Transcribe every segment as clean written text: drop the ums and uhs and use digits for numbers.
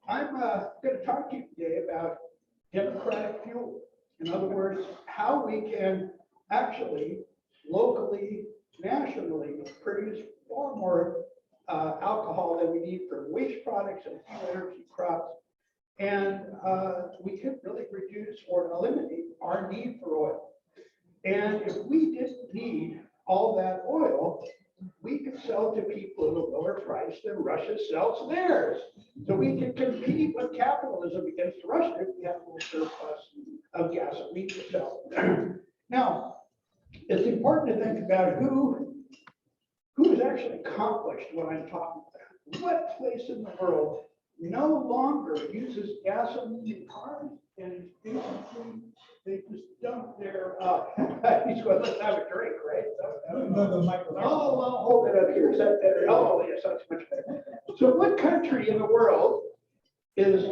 I'm going to talk to you today about democratic fuel. In other words, how we can actually locally, nationally produce far more alcohol than we need for waste products and fuel energy crops. And we can really reduce or eliminate our need for oil. And if we didn't need all that oil, we could sell to people at a lower price than Russia sells theirs. So we can compete with capitalism against Russia if we have a little surplus of gasoline to sell. Now, it's important to think about who has actually accomplished what I'm talking about. What place in the world no longer uses gasoline in cars, and basically they just dump their he's going, let's have a drink, right? Oh, well, hold it up here. Is that better? Oh, yes, that's much better. So what country in the world is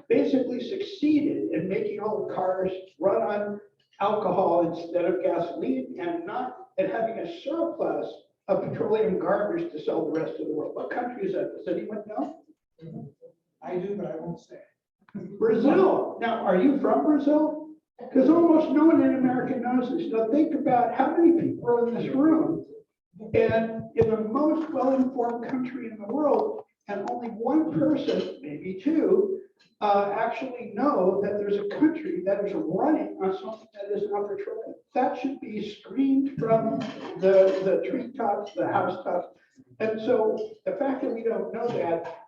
basically succeeded in making all the cars run on alcohol instead of gasoline and having a surplus of petroleum garbage to sell the rest of the world? What country is that? Does anyone know? I do, but I won't say. Brazil. Now, are you from Brazil? Because almost no one in America knows this. Now think about how many people are in this room, and in the most well-informed country in the world, and only one person, maybe two, actually know that there's a country that is running on something that is not petroleum. That should be screamed from the treetops, the housetops. And so the fact that we don't know that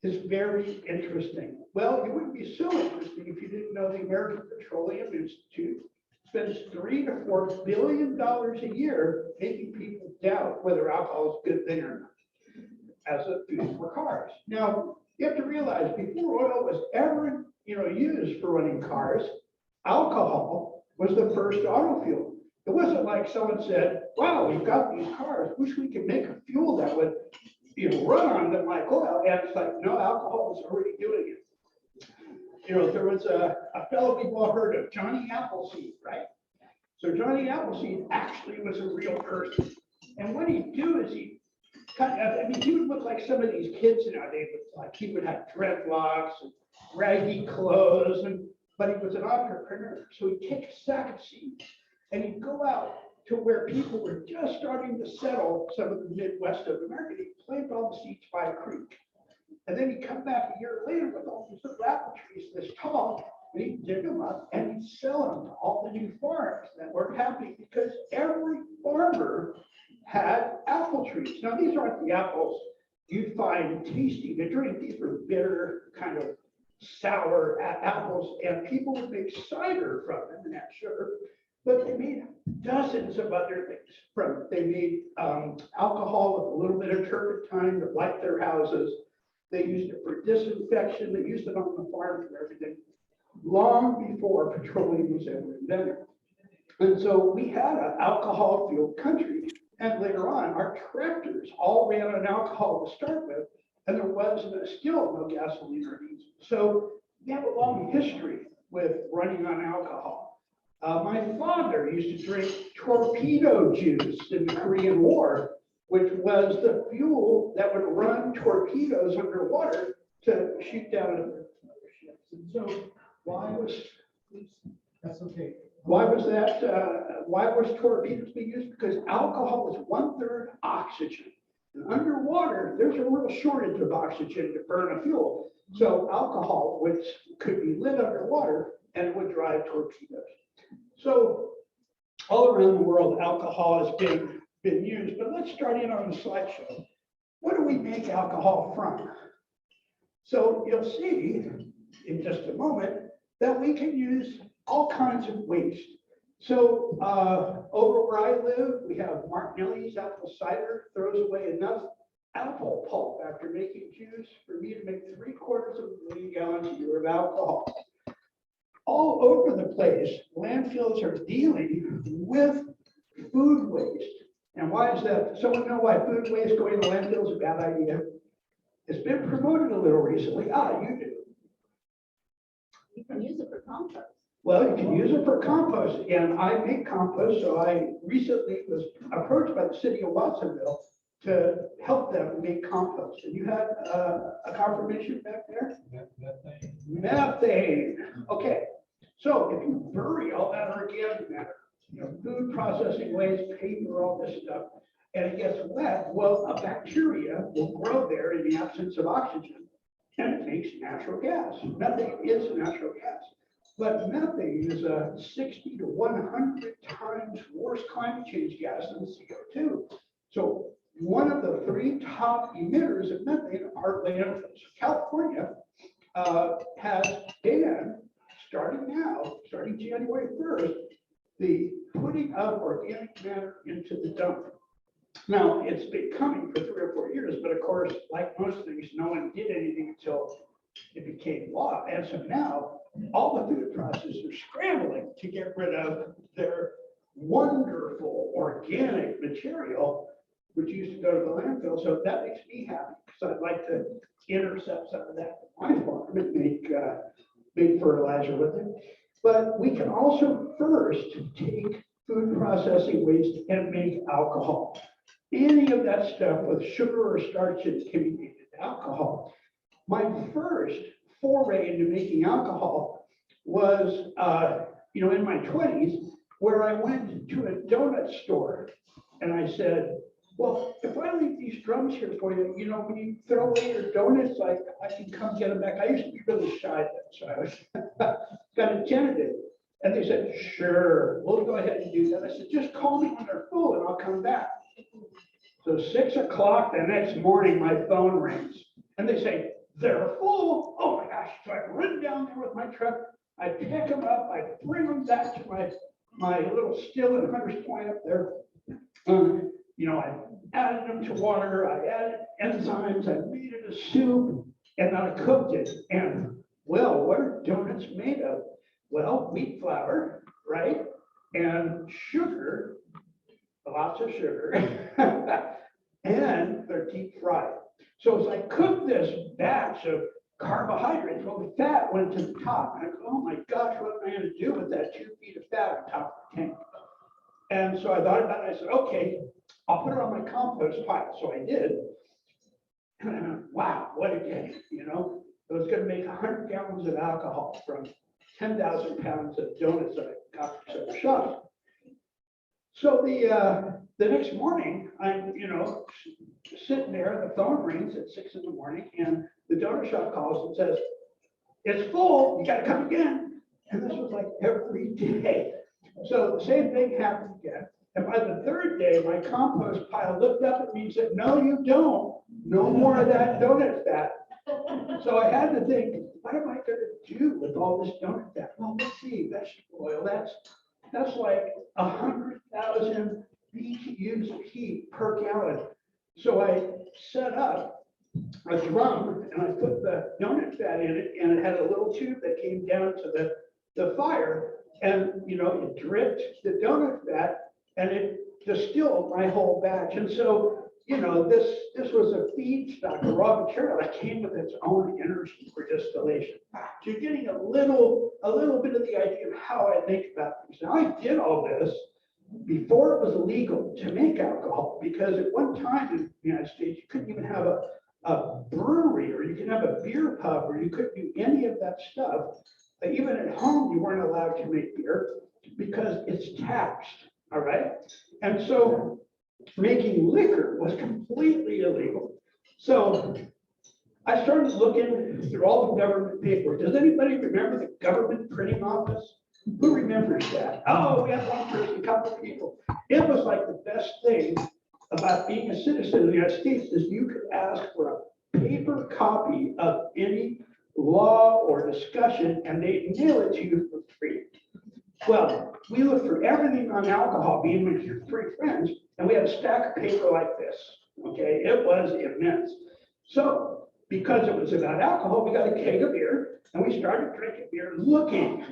is very interesting. Well, it wouldn't be so interesting if you didn't know the American Petroleum Institute spends $3 to $4 billion a year making people doubt whether alcohol is a good thing or not as a fuel for cars. Now, you have to realize before oil was ever used for running cars, alcohol was the first auto fuel. It wasn't like someone said, wow, we've got these cars, wish we could make a fuel that would run on them like oil. And it's like, no, alcohol was already doing it. There was a fellow we've all heard of, Johnny Appleseed, right? So Johnny Appleseed actually was a real person. And what he'd do is he would look like some of these kids nowadays. Like he would have dreadlocks and raggy clothes, but he was an entrepreneur. So he'd take a sack of seeds and he'd go out to where people were just starting to settle some of the Midwest of America. He'd plant all the seeds by a creek. And then he'd come back a year later with all these little apple trees this tall, and he'd dig them up and he'd sell them to all the new farms that weren't happening because every farmer had apple trees. Now, these aren't the apples you'd find tasty to drink. These were bitter, kind of sour apples, and people would make cider from them and add sugar. But they made dozens of other things from it. They made alcohol with a little bit of turpentine to light their houses. They used it for disinfection. They used it on the farm for everything, long before petroleum was ever invented. And so we had an alcohol-fueled country. And later on, our tractors all ran on alcohol to start with, and there was still no gasoline or diesel. So we have a long history with running on alcohol. My father used to drink torpedo juice in the Korean War, which was the fuel that would run torpedoes underwater to shoot down other ships. And so why was that? Why was torpedoes being used? Because alcohol is 1/3 oxygen. And underwater, there's a real shortage of oxygen to burn a fuel. So alcohol, which could be lit underwater, and it would drive torpedoes. So all around the world, alcohol has been used, but let's start in on the slideshow. What do we make alcohol from? So you'll see in just a moment that we can use all kinds of waste. So over where I live, we have Martinelli's apple cider throws away enough apple pulp after making juice for me to make 3/4 of a million gallons a year of alcohol. All over the place, landfills are dealing with food waste. And why is that? Does someone know why food waste going to landfill is a bad idea? It's been promoted a little recently. You do. You can use it for compost. Well, you can use it for compost, and I make compost. So I recently was approached by the city of Watsonville to help them make compost. And you had a confirmation back there? Methane. Okay. So if you bury all that organic matter, food processing waste, paper, all this stuff, and it gets wet, well, a bacteria will grow there in the absence of oxygen, and it makes natural gas. Methane is natural gas. But methane is a 60 to 100 times worse climate change gas than CO2. So one of the 3 top emitters of methane are landfills. California has banned, starting January 1st, the putting of organic matter into the dump. Now, it's been coming for 3 or 4 years, but of course, like most things, no one did anything until it became law. And so now, all the food processors are scrambling to get rid of their wonderful organic material, which used to go to the landfill. So that makes me happy, because I'd like to intercept some of that on my farm and make fertilizer with it. But we can also first take food processing waste and make alcohol. Any of that stuff with sugar or starch in it can be made into alcohol. My first foray into making alcohol was, in my 20s, where I went to a donut store and I said, well, if I leave these drums here for you, when you throw away your donuts, I can come get them back. I used to be really shy then, so I was kind of tentative. And they said, sure, we'll go ahead and do that. I said, just call me when they're full and I'll come back. So 6 o'clock the next morning, my phone rings and they say, they're full. Oh my gosh. So I run down there with my truck. I pick them up. I bring them back to my little still in Hunter's Point up there. I added them to water. I added enzymes. I made it a soup and then I cooked it. And well, what are donuts made of? Well, wheat flour, right? And sugar, lots of sugar, and they're deep fried. So as I cooked this batch of carbohydrates, well, the fat went to the top. And I go, oh my gosh, what am I going to do with that 2 feet of fat on top of the tank? And so I thought about it. I said, okay, I'll put it on my compost pile. So I did. And I went, wow, what a day, It was going to make 100 gallons of alcohol from 10,000 pounds of donuts that I got from several shops. So the next morning, I'm, sitting there, the phone rings at 6 in the morning, and the donut shop calls and says, it's full, you gotta come again. And this was like every day. So the same thing happened again. And by the 3rd day, my compost pile looked up at me and said, no, you don't. No more of that donut fat. So I had to think, what am I gonna do with all this donut fat? Well, let's see, vegetable oil, that's like 100,000 BTUs of heat per gallon. So I set up a drum and I put the donut fat in it, and it had a little tube that came down to the fire, and it dripped the donut fat and it distilled my whole batch. And so this was a feedstock, a raw material that came with its own energy for distillation. So you're getting a little bit of the idea of how I think about things. Now, I did all this before it was legal to make alcohol, because at one time in the United States, you couldn't even have a brewery, or you could have a beer pub, or you couldn't do any of that stuff. Even at home, you weren't allowed to make beer because it's taxed, all right? And so making liquor was completely illegal. So I started looking through all the government paperwork. Does anybody remember the government printing office? Who remembers that? Oh, we had one person, a couple of people. It was like the best thing about being a citizen of the United States is you could ask for a paper copy of any law or discussion and they'd mail it to you for free. Well, we looked for everything on alcohol, being with your 3 friends, and we had a stack of paper like this. Okay, it was immense. So because it was about alcohol, we got a keg of beer and we started drinking beer, looking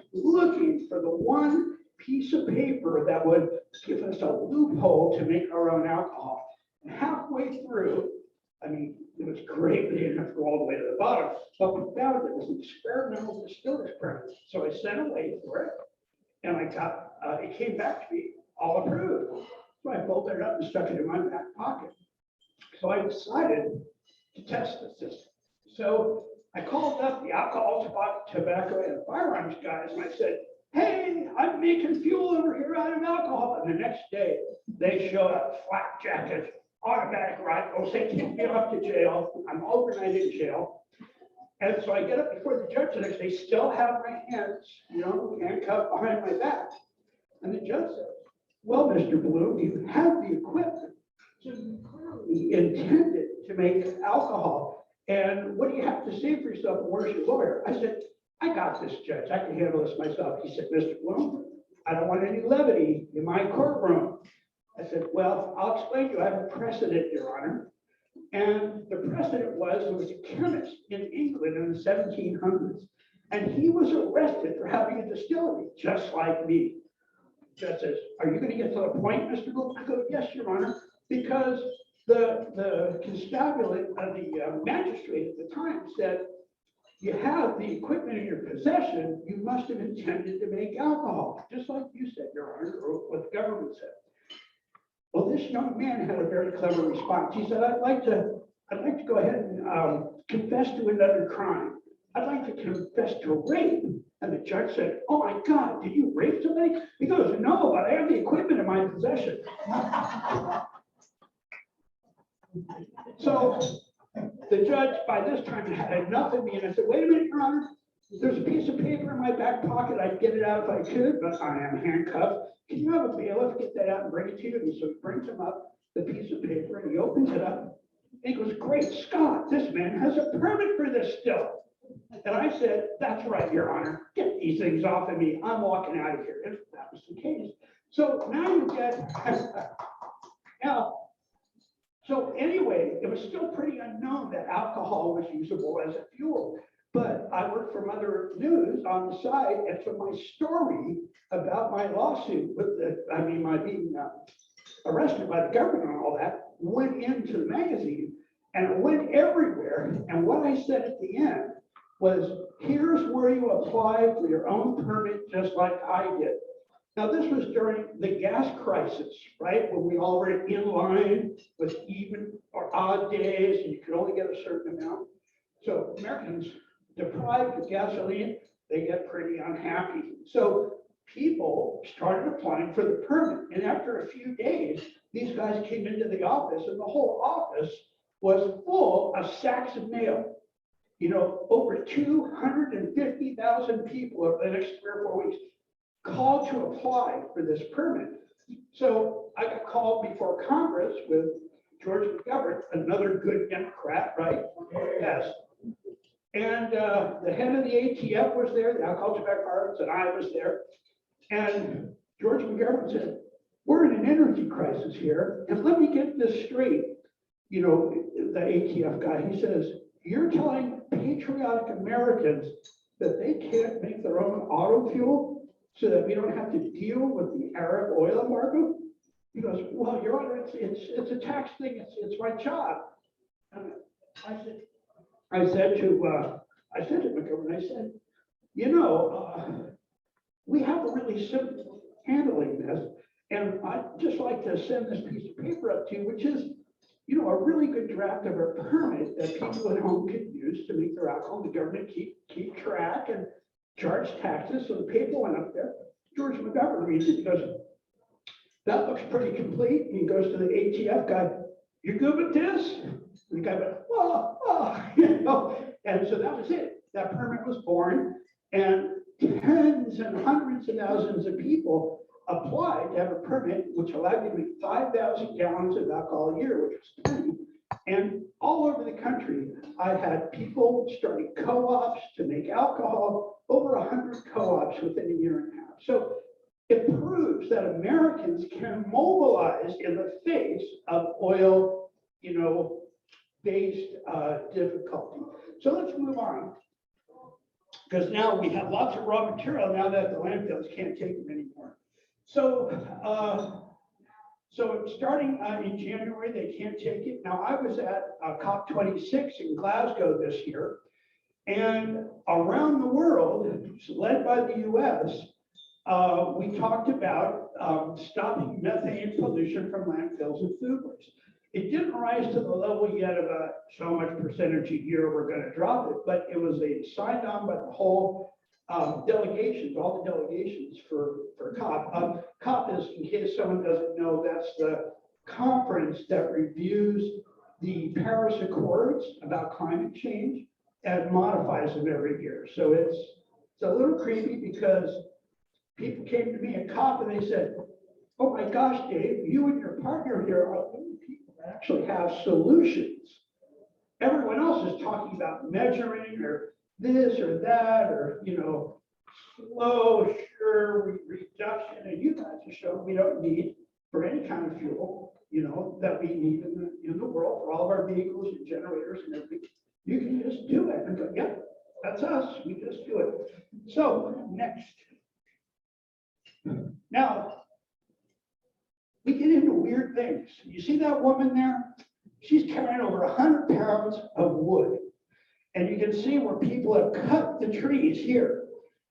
for the one piece of paper that would give us a loophole to make our own alcohol. And halfway through, it was great. We didn't have to go all the way to the bottom, but we found it was an experimental distiller's permit. So I sent away for it, and I got, it came back to me all approved. So I folded it up and stuck it in my back pocket. So I decided to test the system. So I called up the alcohol, tobacco, and firearms guys, and I said, hey, I'm making fuel over here out of alcohol. And the next day, they show up, flak jackets, automatic rifles, they take me off to jail. I'm overnight in jail. And so I get up before the judge the next day, still have my hands, handcuffed behind my back. And the judge says, well, Mr. Blume, you have the equipment. So you clearly intended to make alcohol. And what do you have to say for yourself? Where's your lawyer? I said, I got this, Judge. I can handle this myself. He said, Mr. Blume, I don't want any levity in my courtroom. I said, well, I'll explain to you. I have a precedent, Your Honor. And the precedent was, there was a chemist in England in the 1700s, and he was arrested for having a distillery, just like me. The judge says, are you going to get to the point, Mr. Blume? I go, yes, Your Honor, because the constabulate, the magistrate at the time said, you have the equipment in your possession, you must have intended to make alcohol, just like you said, Your Honor, or what the government said. Well, this young man had a very clever response. He said, I'd like to go ahead and confess to another crime. I'd like to confess to rape. And the judge said, oh my God, did you rape somebody? He goes, no, but I have the equipment in my possession. So the judge, by this time, had enough of me, and I said, wait a minute, Your Honor, there's a piece of paper in my back pocket. I'd get it out if I could, but I am handcuffed. Can you have a bailiff get that out and bring it to you? And so he brings him up the piece of paper, and he opens it up, and he goes, great Scott, this man has a permit for this still. And I said, that's right, Your Honor, get these things off of me. I'm walking out of here, if that was the case. So now you get, so anyway, it was still pretty unknown that alcohol was usable as a fuel. But I worked for Mother News on the side, and so my story about my lawsuit with my being arrested by the government and all that went into the magazine, and it went everywhere. And what I said at the end was, here's where you apply for your own permit, just like I did. Now, this was during the gas crisis, right? When we all were in line with even or odd days, and you could only get a certain amount. So Americans deprived of gasoline, they get pretty unhappy. So people started applying for the permit. And after a few days, these guys came into the office, and the whole office was full of sacks of mail. Over 250,000 people over the next 3 or 4 weeks called to apply for this permit. So I got called before Congress with George McGovern, another good Democrat, right? Yes. And the head of the ATF was there, the Alcohol, Tobacco, Firearms, and I was there. And George McGovern said, we're in an energy crisis here, and let me get this straight. The ATF guy, he says, you're telling patriotic Americans that they can't make their own auto fuel so that we don't have to deal with the Arab oil embargo? He goes, well, Your Honor, it's a tax thing. It's my job. And I said to McGovern, I said, we have a really simple handling this, and I'd just like to send this piece of paper up to you, which is, a really good draft of a permit that people at home can use to make their alcohol. The government keep track and charge taxes. So the paper went up there. George McGovern reads it. He goes, that looks pretty complete. And he goes to the ATF guy, you good with this? And the guy went, And so that was it. That permit was born, and tens and hundreds of thousands of people applied to have a permit, which allowed you to make 5,000 gallons of alcohol a year, which was plenty. And all over the country, I had people starting co-ops to make alcohol, over 100 co-ops within a year and a half. So it proves that Americans can mobilize in the face of oil, based difficulty. So let's move on, because now we have lots of raw material now that the landfills can't take them anymore. So starting in January, they can't take it. Now, I was at COP26 in Glasgow this year, and around the world, led by the US, we talked about stopping methane pollution from landfills and food waste. It didn't rise to the level yet of so much percentage a year, we're gonna drop it, but it was signed on by the whole delegations, all the delegations for COP. COP is, in case someone doesn't know, that's the conference that reviews the Paris Accords about climate change and modifies them every year. So it's a little creepy because people came to me at COP and they said, oh my gosh, Dave, you and your partner here are the only people that actually have solutions. Everyone else is talking about measuring or this or that, or, slow, sure reduction. And you guys have shown we don't need for any kind of fuel, that we need in the world for all of our vehicles and generators and everything. You can just do it and go, yeah, that's us. We just do it. So next. Now, we get into weird things. You see that woman there? She's carrying over 100 pounds of wood. And you can see where people have cut the trees here.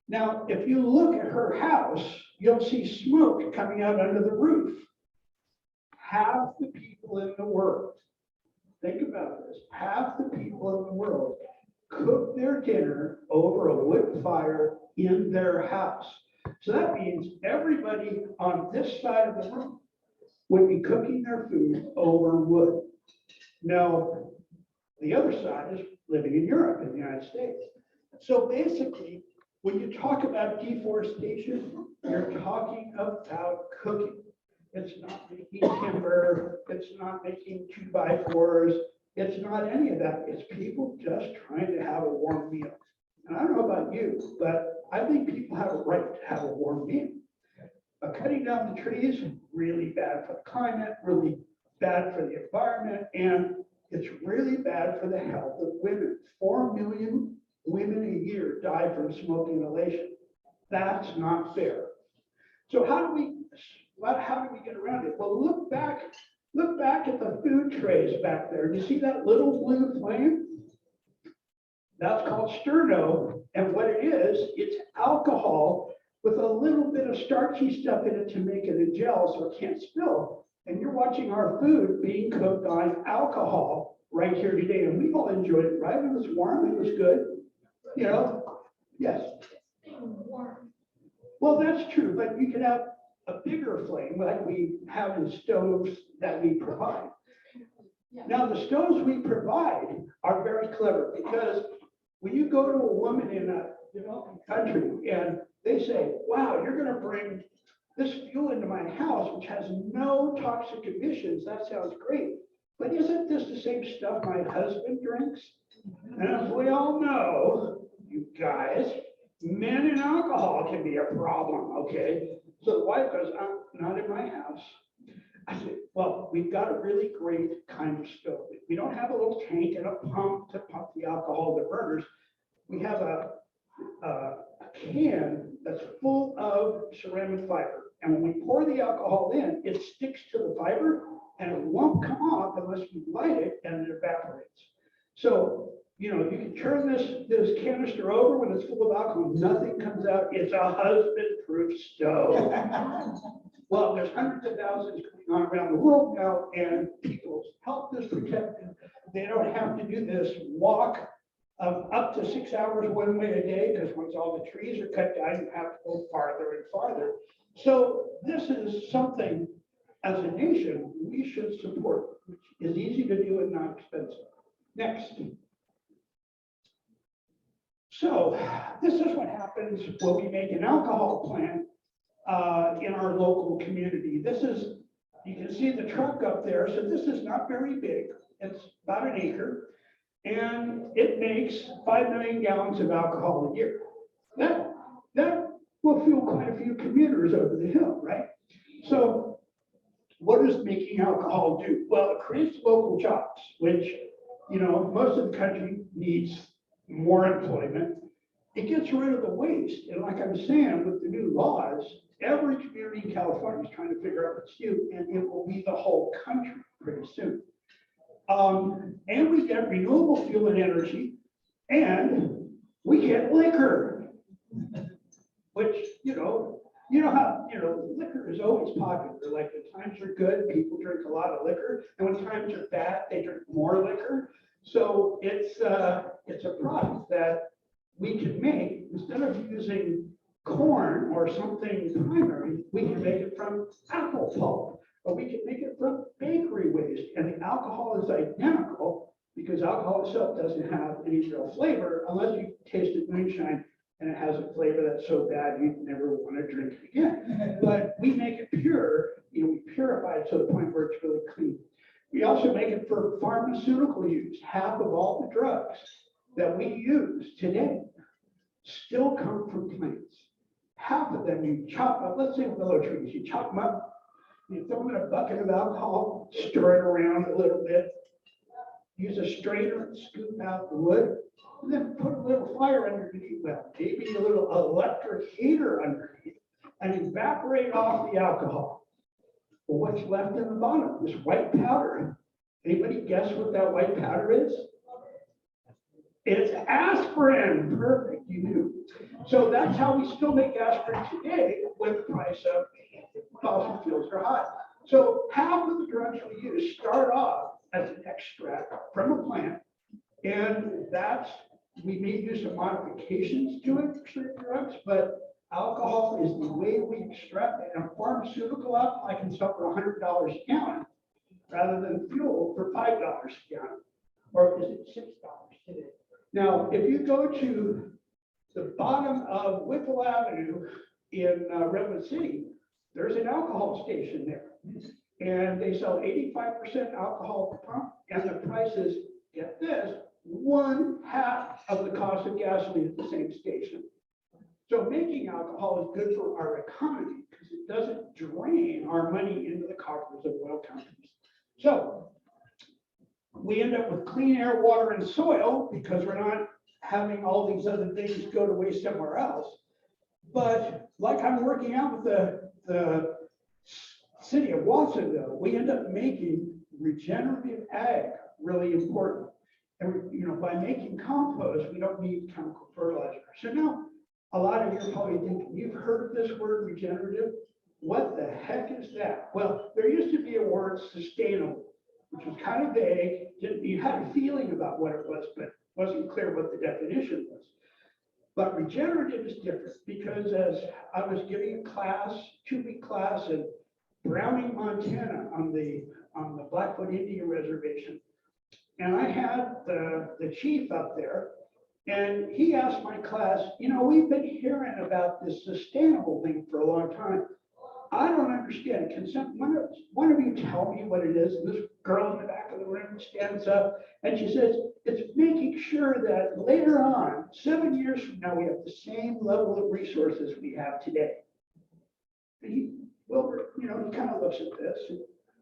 Now, if you look at her house, you'll see smoke coming out under the roof. Half the people in the world, think about this, half the people in the world cook their dinner over a wood fire in their house. So that means everybody on this side of the room would be cooking their food over wood. Now, the other side is living in Europe, in the United States. So basically, when you talk about deforestation, you're talking about cooking. It's not making timber, it's not making 2x4s, it's not any of that. It's people just trying to have a warm meal. And I don't know about you, but I think people have a right to have a warm meal. But cutting down the trees, really bad for the climate, really bad for the environment, and it's really bad for the health of women. 4 million women a year die from smoke inhalation. That's not fair. So how do we get around it? Well, look back at the food trays back there. Do you see that little blue flame? That's called sterno. And what it is, it's alcohol with a little bit of starchy stuff in it to make it a gel so it can't spill. And you're watching our food being cooked on alcohol right here today. And we all enjoyed it, right? It was warm, it was good. Yes. Well, that's true, but you could have a bigger flame like we have in stoves that we provide. Now, the stoves we provide are very clever because when you go to a woman in a developing country and they say, wow, you're going to bring this fuel into my house, which has no toxic emissions, that sounds great. But isn't this the same stuff my husband drinks? And as we all know, you guys, men and alcohol can be a problem, okay? So the wife goes, not in my house. I said, well, we've got a really great kind of stove. We don't have a little tank and a pump to pump the alcohol to burners. We have a can that's full of ceramic fiber. And when we pour the alcohol in, it sticks to the fiber and it won't come off unless we light it and it evaporates. So, you can turn this canister over when it's full of alcohol, nothing comes out. It's a husband-proof stove. Well, there's hundreds of thousands going on around the world now, and people's health is protected. They don't have to do this walk of up to 6 hours one way a day, because once all the trees are cut down, you have to go farther and farther. So this is something, as a nation, we should support, which is easy to do and not expensive. Next. So this is what happens when we make an alcohol plant in our local community. This is, you can see the truck up there. So this is not very big. It's about an acre. And it makes 5 million gallons of alcohol a year. That will fuel quite a few commuters over the hill, right? So what does making alcohol do? Well, it creates local jobs, which, most of the country needs more employment. It gets rid of the waste. And like I'm saying, with the new laws, every community in California is trying to figure out what to do, and it will be the whole country pretty soon. And we get renewable fuel and energy, and we get liquor, which, how, liquor is always popular. Like when times are good, people drink a lot of liquor, and when times are bad, they drink more liquor. So it's a product that we can make instead of using corn or something primary. We can make it from apple pulp, or we can make it from bakery waste, and the alcohol is identical because alcohol itself doesn't have any real flavor unless you tasted moonshine and it has a flavor that's so bad you'd never want to drink it again. But we make it pure, we purify it to the point where it's really clean. We also make it for pharmaceutical use. Half of all the drugs that we use today still come from plants. Half of them you chop up, let's say willow trees, you chop them up, you throw them in a bucket of alcohol, stir it around a little bit, use a strainer and scoop out the wood, and then put a little fire underneath, well, maybe a little electric heater underneath, and evaporate off the alcohol. Well, what's left in the bottom? This white powder. Anybody guess what that white powder is? It's aspirin. Perfect, you knew. So that's how we still make aspirin today when the price of fossil fuels are high. So half of the drugs we use start off as an extract from a plant, and we may do some modifications to it for certain drugs, but alcohol is the way we extract it. And pharmaceutical alcohol I can sell for $100 a gallon rather than fuel for $5 a gallon. Or is it $6 today? Now, if you go to the bottom of Whipple Avenue in Redwood City, there's an alcohol station there. And they sell 85% alcohol per pump, and the price is, get this, 1/2 of the cost of gasoline at the same station. So making alcohol is good for our economy because it doesn't drain our money into the coffers of oil companies. So we end up with clean air, water, and soil because we're not having all these other things go to waste somewhere else. But like I'm working out with the city of Watsonville, we end up making regenerative ag really important. And by making compost, we don't need chemical fertilizer. So now a lot of you are probably thinking, you've heard of this word regenerative? What the heck is that? Well, there used to be a word sustainable, which was kind of vague. You had a feeling about what it was, but wasn't clear what the definition was. But regenerative is different because as I was giving a class, 2-week class in Browning, Montana on the Blackfoot Indian Reservation, and I had the chief up there, and he asked my class, we've been hearing about this sustainable thing for a long time. I don't understand. Can one of you tell me what it is? And this girl in the back of the room stands up and she says, it's making sure that later on, 7 years from now, we have the same level of resources we have today. And he kind of looks at this and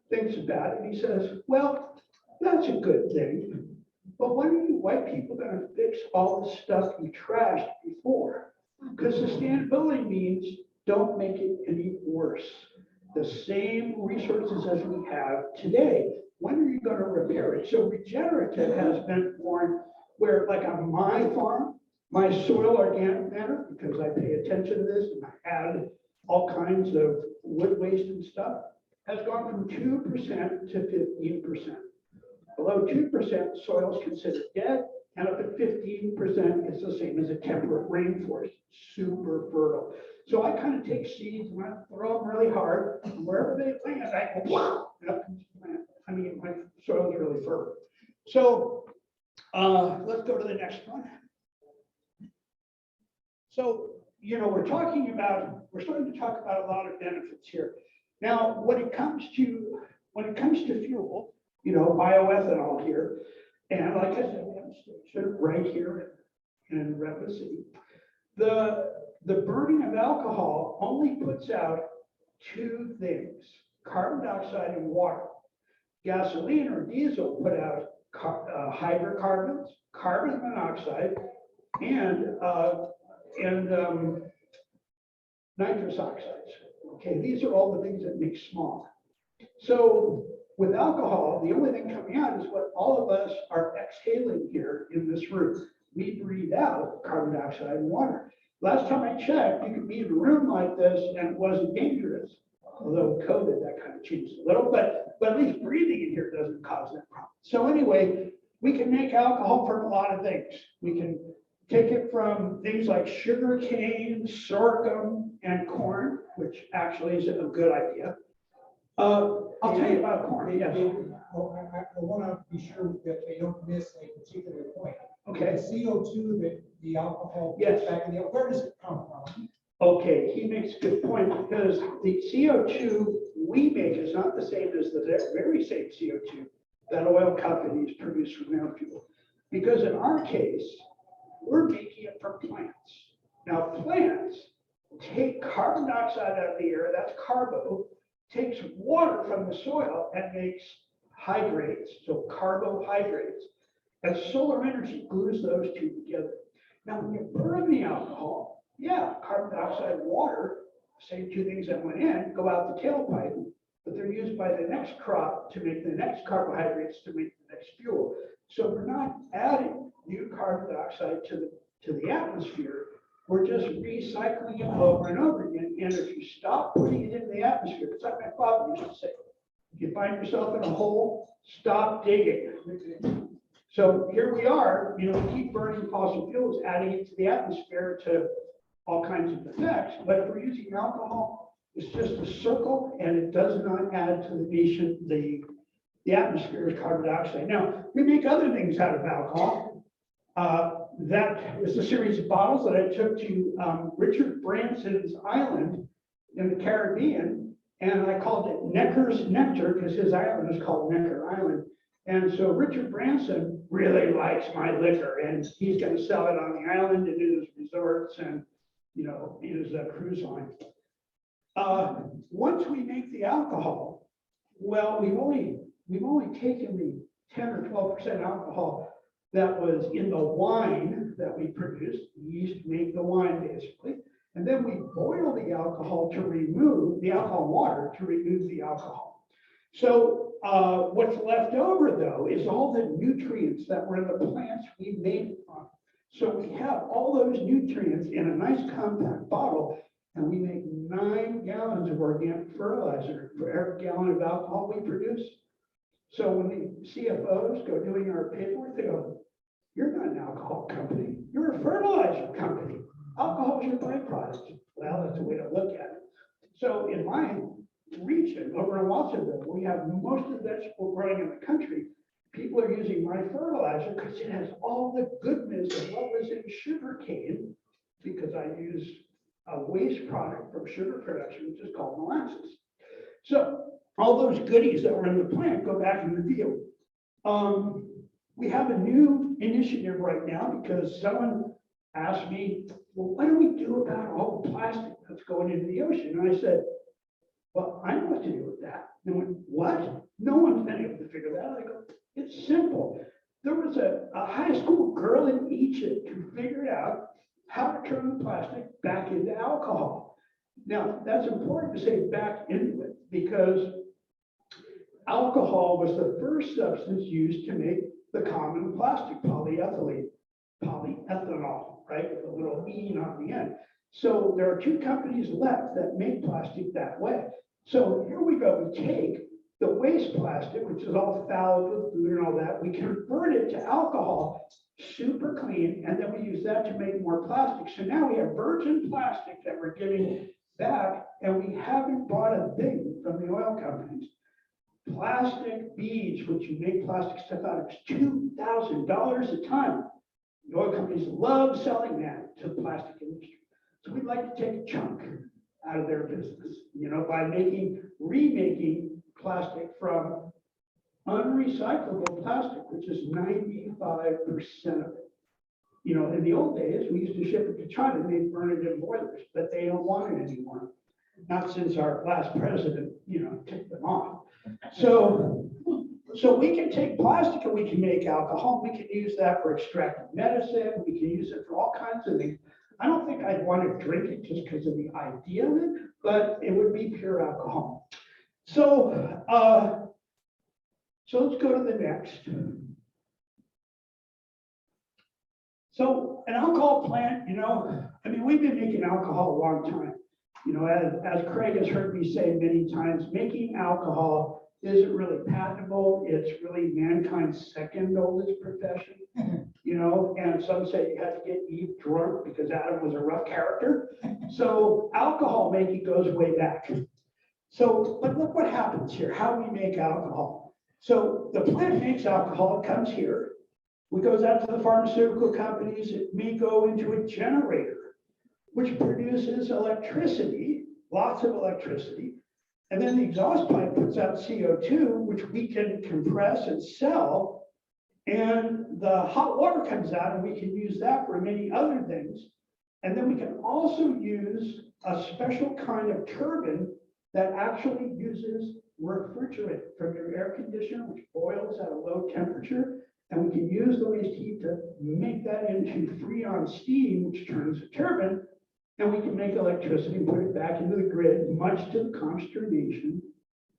thinks about it. And he says, well, that's a good thing. But when are you white people going to fix all the stuff you trashed before? Because sustainability means don't make it any worse. The same resources as we have today. When are you going to repair it? So regenerative has been born where, like on my farm, my soil organic matter, because I pay attention to this and I add all kinds of wood waste and stuff, has gone from 2% to 15%. Below 2%, soil is considered dead, and up at 15%, it's the same as a temperate rainforest, super fertile. So I kind of take seeds and I throw them really hard, and wherever they land, I go, wow, and up comes the plant. I mean, my soil is really fertile. So let's go to the next one. So, we're starting to talk about a lot of benefits here. Now, when it comes to fuel, bioethanol here, and like I said, we have a station right here in Redwood City. The burning of alcohol only puts out 2 things: carbon dioxide and water. Gasoline or diesel put out hydrocarbons, carbon monoxide, and nitrous oxides. Okay, these are all the things that make smog. So with alcohol, the only thing coming out is what all of us are exhaling here in this room. We breathe out carbon dioxide and water. Last time I checked, you could be in a room like this and it wasn't dangerous. Although COVID, that kind of changed a little, but at least breathing in here doesn't cause that problem. So anyway, we can make alcohol from a lot of things. We can take it from things like sugar cane, sorghum, and corn, which actually is a good idea. I'll tell you about corn, yes. I want to be sure that they don't miss a particular point. Okay, The CO2 that the alcohol Yes. puts back in the, where does it come from? okay, he makes a good point because the CO2 we make is not the same as the very same CO2 that oil companies produce from their fuel. Because in our case, we're making it from plants. Now, plants take carbon dioxide out of the air, that's carbo, takes water from the soil and makes hydrates, so carbohydrates. And solar energy glues those two together. Now, when you burn the alcohol, yeah, carbon dioxide and water, same two things that went in, go out the tailpipe, but they're used by the next crop to make the next carbohydrates to make the next fuel. So we're not adding new carbon dioxide to the atmosphere. We're just recycling it over and over again. And if you stop putting it in the atmosphere, it's like my father used to say, if you find yourself in a hole, stop digging. So here we are, we keep burning fossil fuels, adding it to the atmosphere to all kinds of effects. But if we're using alcohol, it's just a circle and it does not add to the atmosphere's carbon dioxide. Now, we make other things out of alcohol. That is a series of bottles that I took to Richard Branson's island in the Caribbean, and I called it Neckar's Nectar because his island is called Necker Island. And so Richard Branson really likes my liquor, and he's going to sell it on the island and in his resorts and in his cruise line. Once we make the alcohol, well, we've only taken the 10 or 12% alcohol that was in the wine that we produced. We used to make the wine basically. And then we boil the alcohol to remove the alcohol water to remove the alcohol. So what's left over though is all the nutrients that were in the plants we made it from. So we have all those nutrients in a nice compact bottle, and we make 9 gallons of organic fertilizer for every gallon of alcohol we produce. So when the CFOs go doing our paperwork, they go, "You're not an alcohol company, you're a fertilizer company. Alcohol is your byproduct." Well, that's a way to look at it. So in my region, over in Watsonville, we have most of the vegetable growing in the country. People are using my fertilizer because it has all the goodness of what was in sugar cane, because I use a waste product from sugar production, which is called molasses. So all those goodies that were in the plant go back in the field. We have a new initiative right now because someone asked me, "Well, what do we do about all the plastic that's going into the ocean?" And I said, "Well, I know what to do with that." And they went, "What?" No one's been able to figure that out. I go, "It's simple." There was a high school girl in Egypt who figured out how to turn the plastic back into alcohol. Now, that's important to say back into it because alcohol was the first substance used to make the common plastic polyethylene, polyethanol, right, with a little E on the end. So there are 2 companies left that make plastic that way. So here we go, we take the waste plastic, which is all fouled with food and all that, we convert it to alcohol, super clean, and then we use that to make more plastic. So now we have virgin plastic that we're giving back, and we haven't bought a thing from the oil companies. Plastic beads, which you make plastic stuff out of, is $2,000 a ton. The oil companies love selling that to the plastic industry. So we'd like to take a chunk out of their business, by remaking plastic from unrecyclable plastic, which is 95% of it. In the old days, we used to ship it to China and they'd burn it in boilers, but they don't want it anymore. Not since our last president, ticked them off. So we can take plastic and we can make alcohol. We can use that for extractive medicine. We can use it for all kinds of things. I don't think I'd want to drink it just because of the idea of it, but it would be pure alcohol. So let's go to the next. So an alcohol plant, we've been making alcohol a long time. You know, as Craig has heard me say many times, making alcohol isn't really patentable. It's really mankind's second oldest profession. You know, and some say you had to get Eve drunk because Adam was a rough character. So alcohol making goes way back. So, but look what happens here, how we make alcohol. So the plant makes alcohol, it comes here. It goes out to the pharmaceutical companies. It may go into a generator, which produces electricity, lots of electricity. And then the exhaust pipe puts out CO2, which we can compress and sell. And the hot water comes out and we can use that for many other things. And then we can also use a special kind of turbine that actually uses refrigerant from your air conditioner, which boils at a low temperature. And we can use the waste heat to make that into freon steam, which turns a turbine. And we can make electricity and put it back into the grid, much to the consternation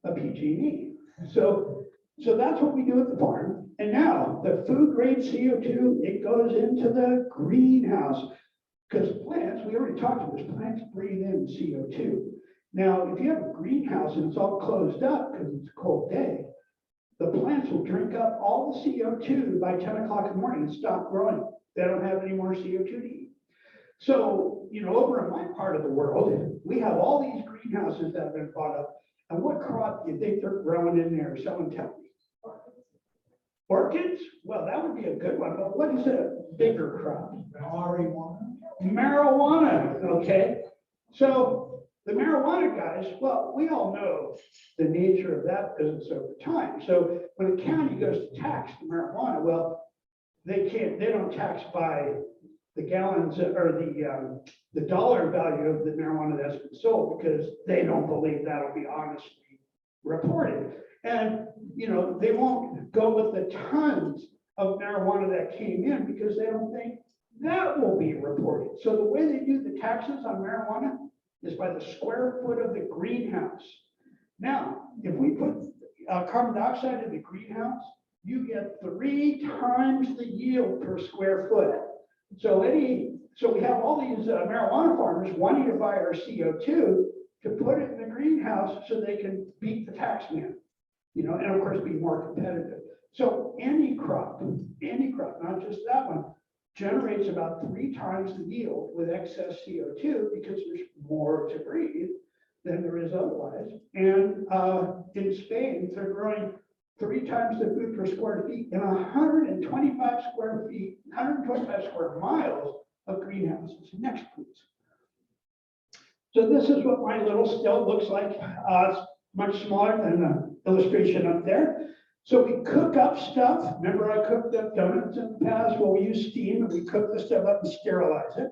of PG&E. So that's what we do at the farm. And now the food grade CO2, it goes into the greenhouse. Because plants, we already talked about this, plants breathe in CO2. Now, if you have a greenhouse and it's all closed up because it's a cold day, the plants will drink up all the CO2 by 10 o'clock in the morning and stop growing. They don't have any more CO2 to eat. So, you know, over in my part of the world, we have all these greenhouses that have been bought up. And what crop do you think they're growing in there? Someone tell me. Orchids? Well, that would be a good one, but what is a bigger crop? Marijuana, okay. So the marijuana guys, well, we all know the nature of that business over time. So when the county goes to tax the marijuana, well, they don't tax by the gallons or the dollar value of the marijuana that's been sold because they don't believe that'll be honestly reported. And, you know, they won't go with the tons of marijuana that came in because they don't think that will be reported. So the way they do the taxes on marijuana is by the square foot of the greenhouse. Now, if we put carbon dioxide in the greenhouse, you get 3 times the yield per square foot. So we have all these marijuana farmers wanting to buy our CO2 to put it in the greenhouse so they can beat the tax man, you know, and of course be more competitive. So any crop, not just that one, generates about 3 times the yield with excess CO2 because there's more to breathe than there is otherwise. And in Spain, they're growing 3 times the food per square feet in 125 square miles of greenhouses. Next, please. So this is what my little still looks like. It's much smaller than the illustration up there. So we cook up stuff. Remember I cooked up donuts in the past? Well, we use steam and we cook the stuff up and sterilize it.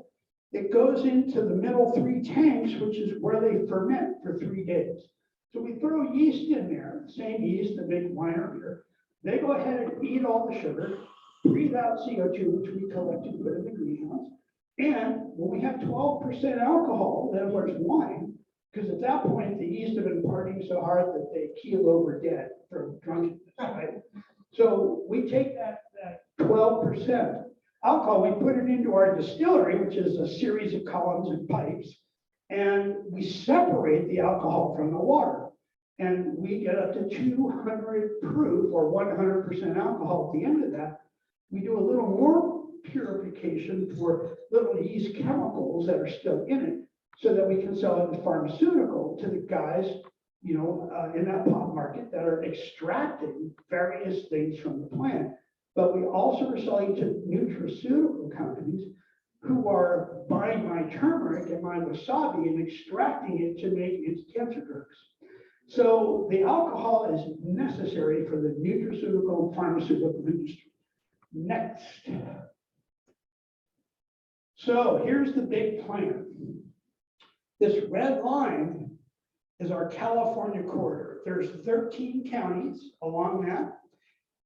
It goes into the middle 3 tanks, which is where they ferment for 3 days. So we throw yeast in there, the same yeast that make wine or beer. They go ahead and eat all the sugar, breathe out CO2, which we collect and put in the greenhouse. And when we have 12% alcohol, then there's wine, because at that point, the yeast have been partying so hard that they keel over dead from drunkenness, right? So we take that 12% alcohol, we put it into our distillery, which is a series of columns and pipes, and we separate the alcohol from the water. And we get up to 200 proof or 100% alcohol at the end of that. We do a little more purification for little yeast chemicals that are still in it so that we can sell it as pharmaceutical to the guys, you know, in that pop market that are extracting various things from the plant. But we also are selling to nutraceutical companies who are buying my turmeric and my wasabi and extracting it to make its cancer drugs. So the alcohol is necessary for the nutraceutical and pharmaceutical industry. Next. So here's the big plan. This red line is our California corridor. There's 13 counties along that.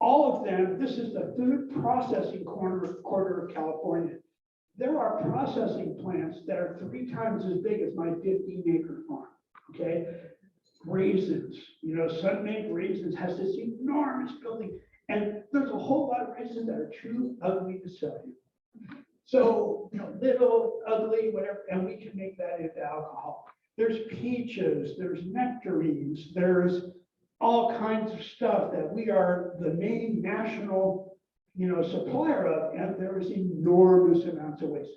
All of them, this is the food processing corridor of California. There are processing plants that are 3 times as big as my 15-acre farm, okay? Raisins, you know, Sun-Made Raisins has this enormous building, and there's a whole lot of raisins that are too ugly to sell you. So, little, ugly, whatever, and we can make that into alcohol. There's peaches, there's nectarines, there's all kinds of stuff that we are the main national, supplier of, and there is enormous amounts of waste.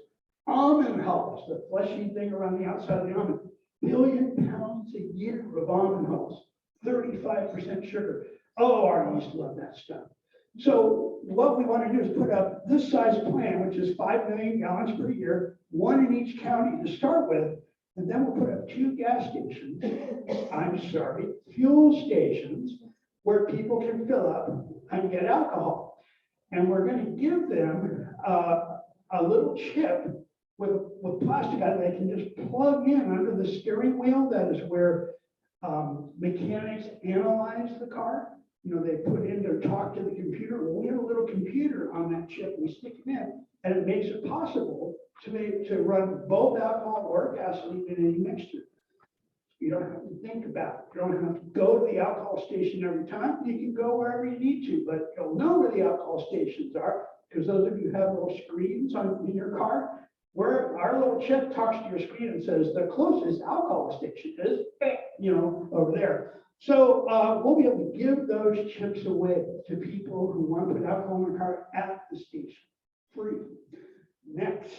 Almond hulls, the fleshy thing around the outside of the almond, 1 billion pounds a year of almond hulls, 35% sugar. Oh, our yeast love that stuff. So what we want to do is put up this size plant, which is 5 million gallons per year, one in each county to start with, and then we'll put up 2 gas stations, fuel stations, where people can fill up and get alcohol. And we're going to give them a little chip with plastic on it they can just plug in under the steering wheel. That is where mechanics analyze the car. They put in their talk to the computer. Well, we have a little computer on that chip. We stick it in, and it makes it possible to run both alcohol or gasoline in any mixture. You don't have to think about it. You don't have to go to the alcohol station every time. You can go wherever you need to, but you'll know where the alcohol stations are, because those of you who have little screens in your car, where our little chip talks to your screen and says the closest alcohol station is, over there. So we'll be able to give those chips away to people who want to put alcohol in their car at the station, free. Next.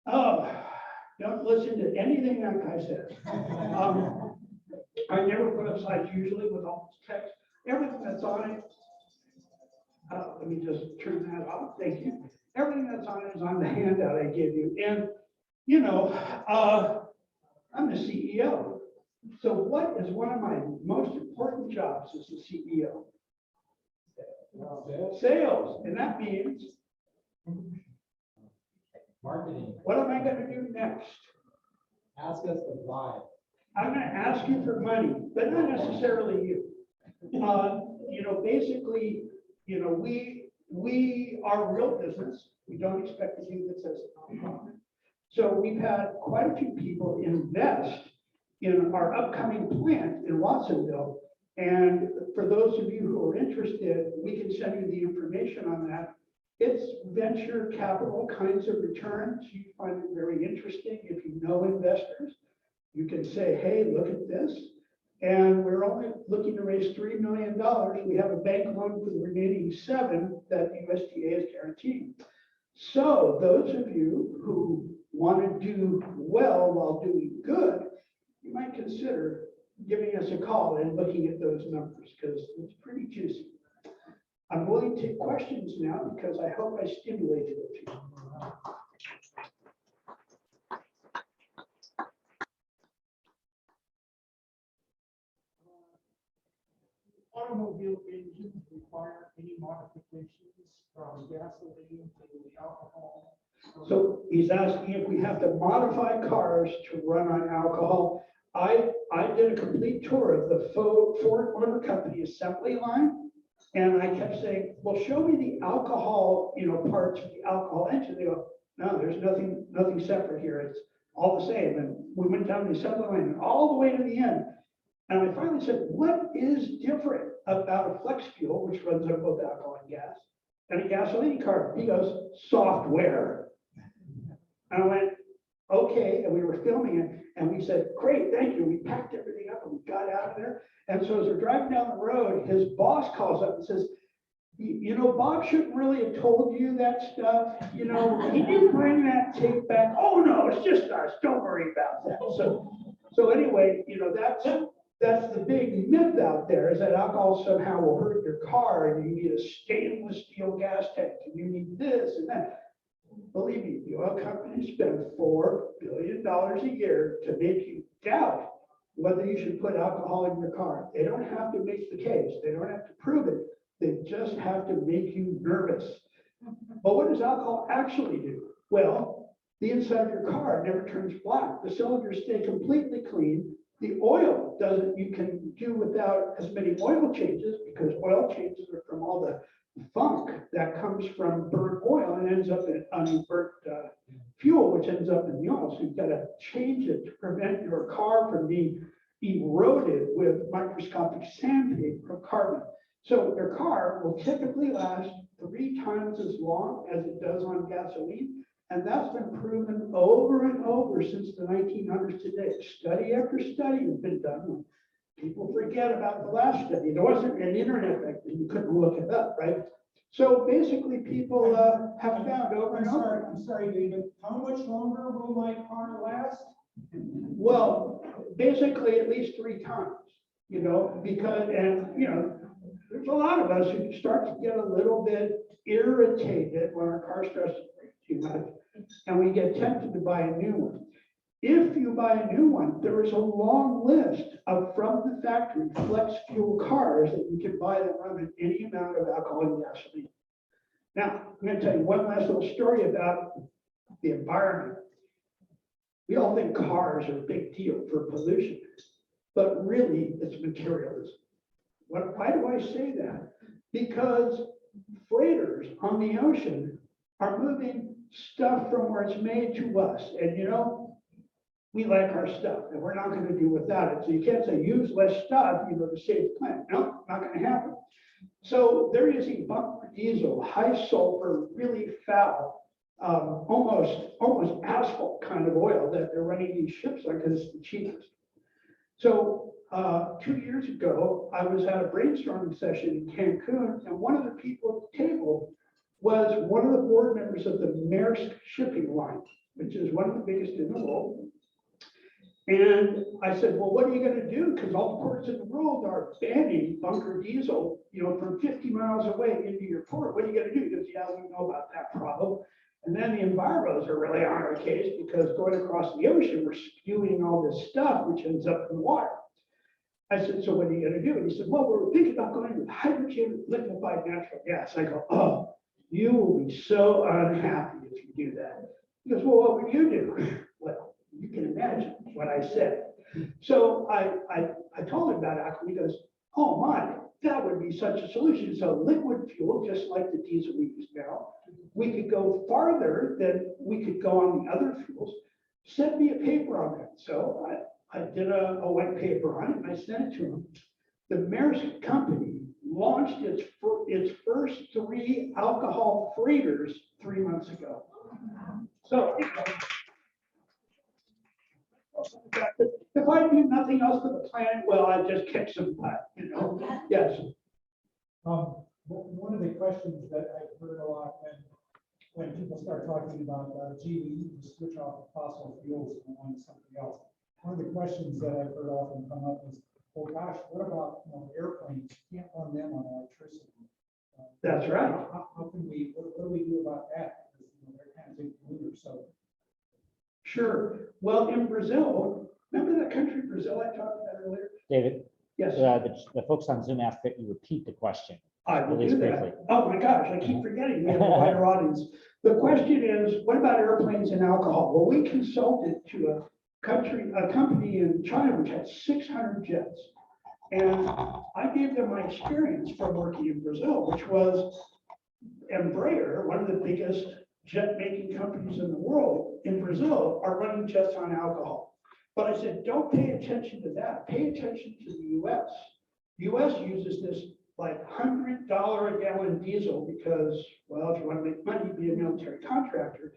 Oh, don't listen to anything that guy says. I never put up slides usually with all this text. Everything that's on it. Let me just turn that off. Thank you. Everything that's on it is on the handout I gave you. And, I'm the CEO. So what is one of my most important jobs as the CEO? Sales. And that means marketing. What am I going to do next? Ask us to buy. I'm going to ask you for money, but not necessarily you. Basically, we are a real business. We don't expect to do this as a nonprofit. So we've had quite a few people invest in our upcoming plant in Watsonville. And for those of you who are interested, we can send you the information on that. It's venture capital kinds of returns. You find it very interesting. If you know investors, you can say, hey, look at this. And we're only looking to raise $3 million. We have a bank loan for the remaining 7 that the USDA is guaranteeing. So those of you who want to do well while doing good, you might consider giving us a call and looking at those numbers, because it's pretty juicy. I'm willing to take questions now because I hope I stimulated it to you. Automobile engines require any modifications from gasoline to alcohol? So he's asking if we have to modify cars to run on alcohol. I did a complete tour of the Ford Motor Company assembly line, and I kept saying, well, show me the alcohol, parts of the alcohol engine. They go, no, there's nothing separate here. It's all the same. And we went down the assembly line and all the way to the end. And I finally said, what is different about a flex fuel, which runs on both alcohol and gas, and a gasoline car? He goes, software. And I went, okay. And we were filming it. And we said, great, thank you. We packed everything up and we got out of there. And so as we're driving down the road, his boss calls up and says, Bob shouldn't really have told you that stuff. He didn't bring that tape back. Oh, no, it's just us. Don't worry about that. So anyway, that's the big myth out there, is that alcohol somehow will hurt your car and you need a stainless steel gas tank and you need this and that. Believe me, the oil companies spend $4 billion a year to make you doubt whether you should put alcohol in your car. They don't have to make the case. They don't have to prove it. They just have to make you nervous. But what does alcohol actually do? Well, the inside of your car never turns black. The cylinders stay completely clean. The oil doesn't, you can do without as many oil changes, because oil changes are from all the funk that comes from burnt oil and ends up in burnt fuel, which ends up in the oil. So you've got to change it to prevent your car from being eroded with microscopic sandpaper of carbon. So your car will typically last 3 times as long as it does on gasoline. And that's been proven over and over since the 1900s to date. Study after study has been done. People forget about the last study. There wasn't an internet back then. You couldn't look it up, right? So basically, people have found over and over. I'm sorry, David, how much longer will my car last? Well, basically at least 3 times, because, there's a lot of us who start to get a little bit irritated when our car starts to break too much, and we get tempted to buy a new one. If you buy a new one, there is a long list of from the factory flex fuel cars that you can buy that run at any amount of alcohol and gasoline. Now, I'm going to tell you one last little story about the environment. We all think cars are a big deal for pollution, but really it's materialism. Why do I say that? Because freighters on the ocean are moving stuff from where it's made to us. And we like our stuff and we're not going to do without it. So you can't say use less stuff, to save the planet. No, not going to happen. So they're using bunker diesel, high sulfur, really foul, almost asphalt kind of oil that they're running these ships on because it's the cheapest. So 2 years ago, I was at a brainstorming session in Cancun, and one of the people at the table was one of the board members of the Maersk shipping line, which is one of the biggest in the world. And I said, well, what are you going to do? Because all the ports in the world are banning bunker diesel, from 50 miles away into your port. What are you going to do? He goes, yeah, we know about that problem. And then the enviros are really on our case because going across the ocean, we're spewing all this stuff, which ends up in the water. I said, so what are you going to do? And he said, well, we're thinking about going with hydrogen liquefied natural gas. I go, oh, you will be so unhappy if you do that. He goes, well, what would you do? Well, you can imagine what I said. So I told him about it. He goes, oh my, that would be such a solution. So liquid fuel, just like the diesel we use now, we could go farther than we could go on the other fuels. Send me a paper on that. So I did a white paper on it and I sent it to him. The Maersk company launched its first 3 alcohol freighters 3 months ago. So if I do nothing else for the planet, well, I just kick some butt, Yes. One of the questions that I've heard a lot when people start talking about, gee, we switch off fossil fuels and on to something else. One of the questions that I've heard often come up is, oh gosh, what about airplanes? You can't run them on electricity. That's right. How can we, what do we do about that? Because they're kind of big polluters. So Sure. Well, in Brazil, remember that country, Brazil, I talked about earlier? David, Yes. the folks on Zoom asked that you repeat the question. I will Release do that. briefly. Oh my gosh, I keep forgetting. We have a wider audience. The question is, what about airplanes and alcohol? Well, we consulted to a company in China which had 600 jets. And I gave them my experience from working in Brazil, which was Embraer, one of the biggest jet making companies in the world in Brazil, are running jets on alcohol. But I said, don't pay attention to that. Pay attention to the US. US uses this like $100 a gallon diesel because, well, if you want to make money, be a military contractor.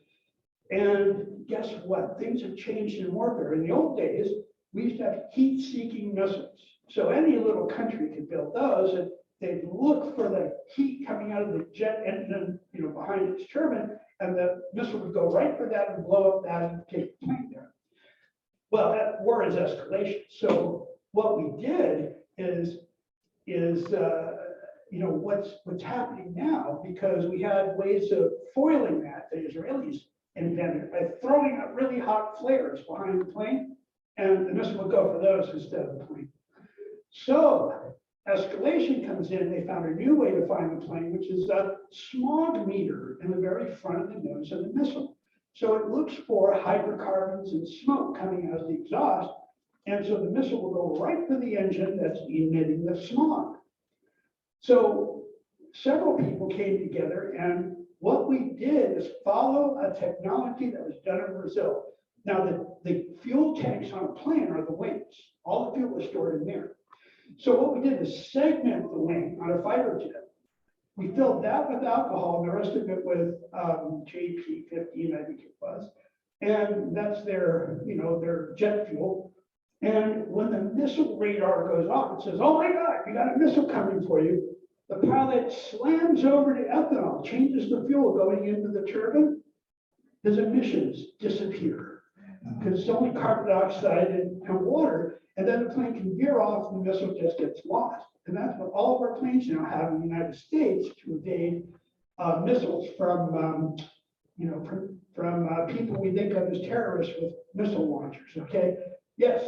And guess what? Things have changed in warfare. In the old days, we used to have heat-seeking missiles. So any little country could build those, and they'd look for the heat coming out of the jet engine, behind its turbine, and the missile would go right for that and blow up that and take the plane down. Well, that war is escalation. So what we did is what's happening now, because we had ways of foiling that, the Israelis invented by throwing out really hot flares behind the plane, and the missile would go for those instead of the plane. So escalation comes in, they found a new way to find the plane, which is a smog meter in the very front of the nose of the missile. So it looks for hydrocarbons and smoke coming out of the exhaust, and so the missile will go right for the engine that's emitting the smog. So several people came together, and what we did is follow a technology that was done in Brazil. Now, the fuel tanks on a plane are the wings. All the fuel is stored in there. So what we did is segment the wing on a fighter jet We filled that with alcohol and the rest of it with JP 15, I think it was. And that's their, their jet fuel. And when the missile radar goes off, it says, oh my God, you got a missile coming for you. The pilot slams over to ethanol, changes the fuel going into the turbine. His emissions disappear because it's only carbon dioxide and water. And then the plane can veer off and the missile just gets lost. And that's what all of our planes now have in the United States to evade missiles from people we think of as terrorists with missile launchers. Okay. Yes.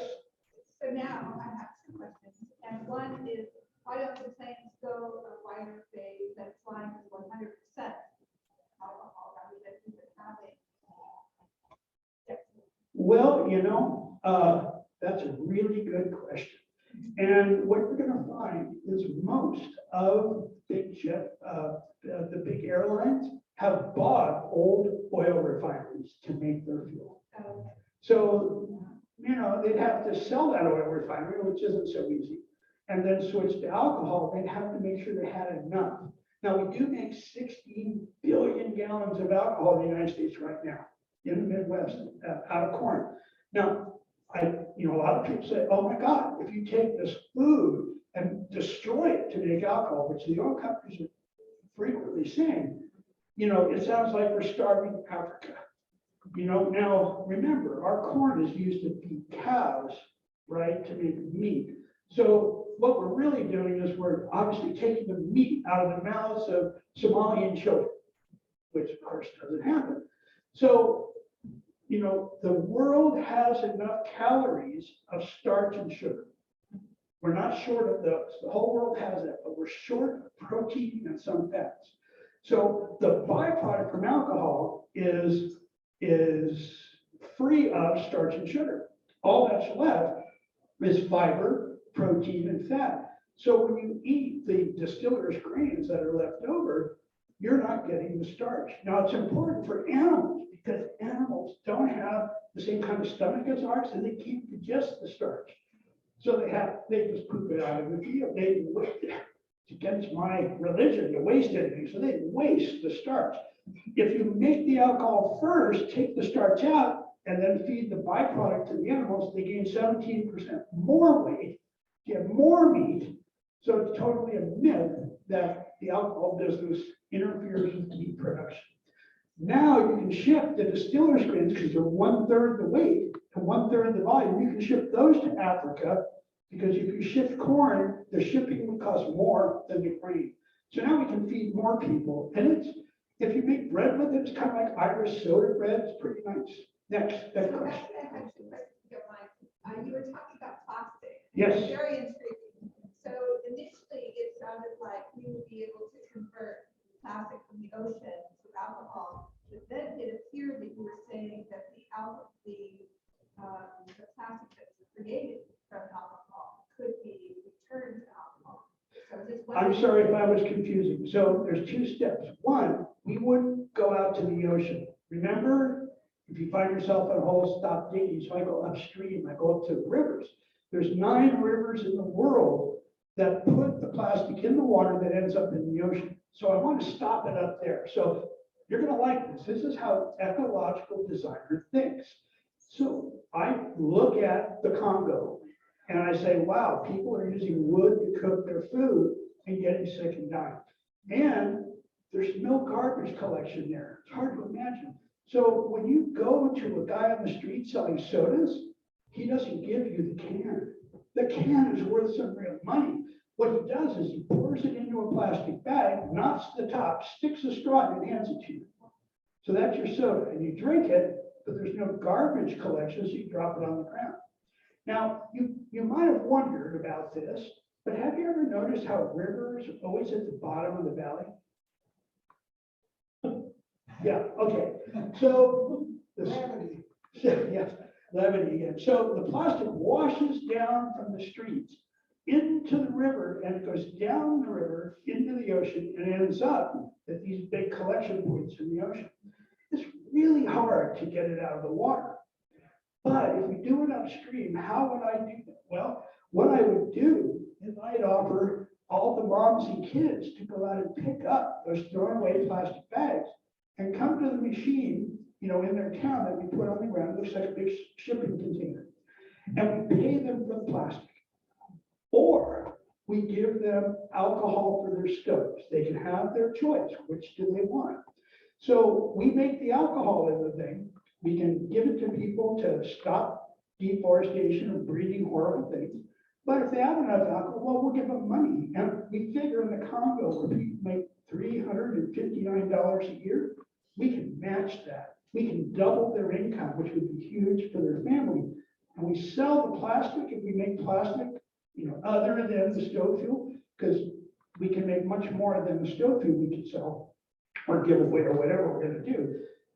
So now I have two questions, and one is, why don't the planes go a wider phase that's flying with 100% alcohol rather than even having? Well, that's a really good question. And what you're going to find is most of the big airlines have bought old oil refineries to make their fuel. So, they'd have to sell that oil refinery, which isn't so easy, and then switch to alcohol. They'd have to make sure they had enough. Now, we do make 16 billion gallons of alcohol in the United States right now, in the Midwest, out of corn. Now, a lot of people say, oh my God, if you take this food and destroy it to make alcohol, which the oil companies are frequently saying, it sounds like we're starving Africa. Now remember, our corn is used to feed cows, right, to make meat. So what we're really doing is we're obviously taking the meat out of the mouths of Somalian children, which of course doesn't happen. So, the world has enough calories of starch and sugar. We're not short of those. The whole world has that, but we're short of protein and some fats. So the byproduct from alcohol is free of starch and sugar. All that's left is fiber, protein, and fat. So when you eat the distiller's grains that are left over, you're not getting the starch. Now it's important for animals because animals don't have the same kind of stomach as ours, and they can't digest the starch. So they just poop it out in the field. They waste it. It's against my religion to waste anything. So they waste the starch. If you make the alcohol first, take the starch out, and then feed the byproduct to the animals, they gain 17% more weight, get more meat. So it's totally a myth that the alcohol business interferes with meat production. Now you can ship the distiller's grains because they're 1/3 the weight to 1/3 the volume. You can ship those to Africa because if you ship corn, the shipping would cost more than the grain. So now we can feed more people. And if you make bread with it, it's kind of like Irish soda bread. It's pretty nice. Next question. So that's the question, if you don't mind. You were talking about plastic. Yes. It's very intriguing. So initially, it sounded like we would be able to convert plastic from the ocean to alcohol. But then it appeared that you were saying that the plastic that's created from alcohol could be returned to alcohol. So I'm sorry if I was confusing. So there's two steps. One, we wouldn't go out to the ocean. Remember, if you find yourself in a hole, stop digging. So I go upstream, I go up to the rivers. There's 9 rivers in the world that put the plastic in the water that ends up in the ocean. So I want to stop it up there. So you're going to like this. This is how ecological designer thinks. So I look at the Congo and I say, wow, people are using wood to cook their food and getting sick and dying. And there's no garbage collection there. It's hard to imagine. So when you go to a guy on the street selling sodas, he doesn't give you the can. The can is worth some real money. What he does is he pours it into a plastic bag, knots the top, sticks a straw in, and hands it to you. So that's your soda, and you drink it, but there's no garbage collection, so you drop it on the ground. Now, you might have wondered about this, but have you ever noticed how rivers are always at the bottom of the valley? Yeah, okay. So, Gravity. yes, levity again. So the plastic washes down from the streets into the river, and it goes down the river into the ocean and ends up at these big collection points in the ocean. It's really hard to get it out of the water. But if we do it upstream, how would I do that? Well, what I would do is I'd offer all the moms and kids to go out and pick up those thrown away plastic bags and come to the machine, in their town that we put on the ground. It looks like a big shipping container. And we pay them for the plastic. Or we give them alcohol for their stoves. They can have their choice. Which do they want? So we make the alcohol in the thing. We can give it to people to stop deforestation and breeding horrible things. But if they have enough alcohol, well, we'll give them money. And we figure in the Congo where people make $359 a year, we can match that. We can double their income, which would be huge for their family. And we sell the plastic if we make plastic, other than the stove fuel, because we can make much more than the stove fuel we could sell or give away or whatever we're going to do.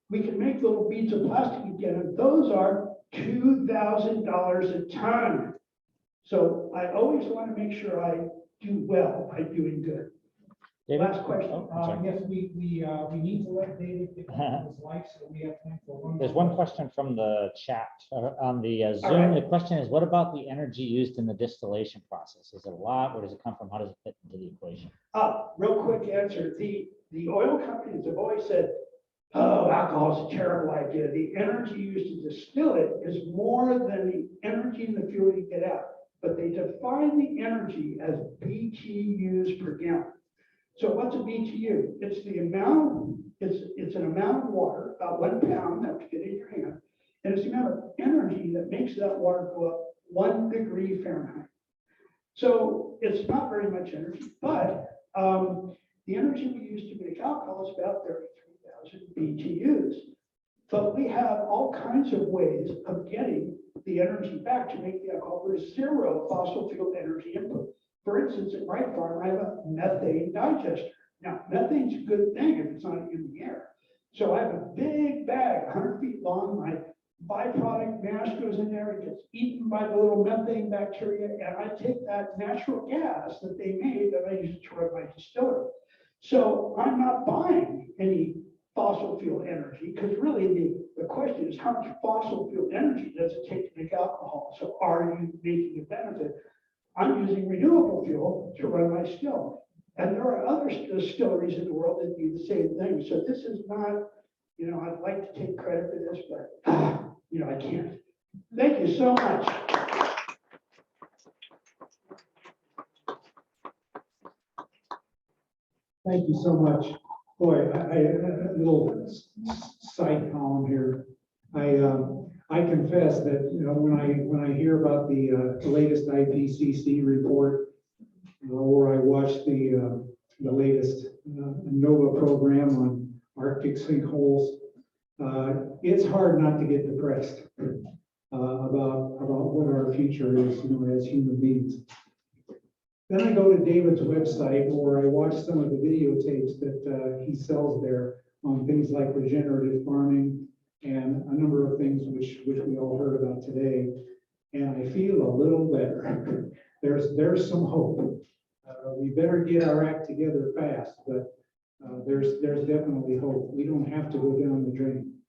We can make little beads of plastic again, and those are $2,000 a ton. So I always want to make sure I do well by doing good. David? Last question. Oh, I'm sorry. Yes, we need to let David get back to his life, so we have time for one. There's more one question from the chat on the All Zoom. right. The question is, what about the energy used in the distillation process? Is it a lot? Where does it come from? How does it fit into the equation? Real quick answer. The oil companies have always said, oh, alcohol is a terrible idea. The energy used to distill it is more than the energy in the fuel you get out. But they define the energy as BTUs per gallon. So what's a BTU? It's the amount, it's an amount of water, about 1 pound that would fit in your hand. And it's the amount of energy that makes that water go up 1 degree Fahrenheit. So it's not very much energy, but the energy we use to make alcohol is about 33,000 BTUs. But we have all kinds of ways of getting the energy back to make the alcohol. There's zero fossil fuel energy input. For instance, at my farm, I have a methane digester. Now, methane's a good thing if it's not in the air. So I have a big bag, 100 feet long. My byproduct mash goes in there. It gets eaten by the little methane bacteria. And I take that natural gas that they made and I use it to run my distillery. So I'm not buying any fossil fuel energy, because really the question is, how much fossil fuel energy does it take to make alcohol? So are you making a benefit? I'm using renewable fuel to run my still. And there are other distilleries in the world that do the same thing. So this is not, I'd like to take credit for this, but, I can't. Thank you so much. Thank you so much. Boy, a little side column here. I confess that, when I hear about the latest IPCC report, or I watch the latest NOAA program on Arctic sinkholes, it's hard not to get depressed about what our future is, as human beings. Then I go to David's website, or I watch some of the videotapes that he sells there on things like regenerative farming and a number of things which we all heard about today. And I feel a little better. There's some hope. We better get our act together fast, but there's definitely hope. We don't have to go down the drain.